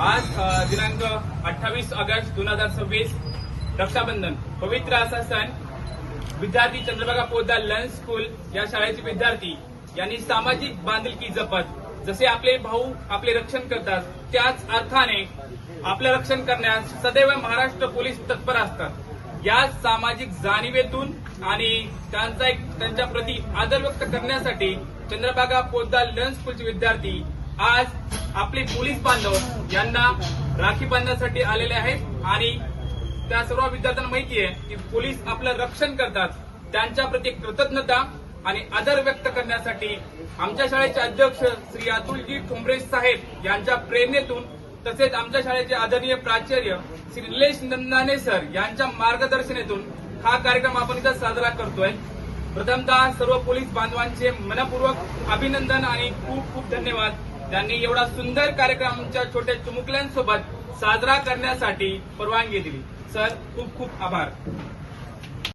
आज दिनांक 28 ऑगस्ट 2026 रक्षाबंधन पवित्र असा सण विद्यार्थी चंद्रभागा पोद्दार लर्न स्कूल या शाळेचे विद्यार्थी यांनी सामाजिक बांधिलकी जपत जसे आपले भाऊ आपले रक्षण करतात त्याच अर्थाने आपलं रक्षण करण्यास सदैव महाराष्ट्र पोलीस तत्पर असतात। या सामाजिक जाणीवेतून आणि त्यांच्या प्रती आदर व्यक्त करण्यासाठी चंद्रभागा पोद्दार लर्न स्कूलचे विद्यार्थी आज आपले पोलीस बांधव यांना राखी बांधण्यासाठी आलेले आहेत आणि त्या सर्व विद्यार्थ्यांना माहिती आहे की पोलीस आपलं रक्षण करतात। त्यांच्या प्रती कृतज्ञता आणि आदर व्यक्त करण्यासाठी आमच्या शाळेचे अध्यक्ष श्री अतुलजी ठोंबरे साहेब यांच्या प्रेरणेतून तसेच आमच्या शाळेचे आदरणीय प्राचार्य श्री निलेश नंदाने सर यांच्या मार्गदर्शनातून हा कार्यक्रम आपण इथं साजरा करतोय। प्रथमतः सर्व पोलीस बांधवांचे मनपूर्वक अभिनंदन आणि खूप खूप धन्यवाद। त्यांनी एवढा सुंदर कार्यक्रम आमच्या छोट्या चिमुकल्यांसोबत साजरा करण्यासाठी परवानगी दिली। सर खूप खूप आभार।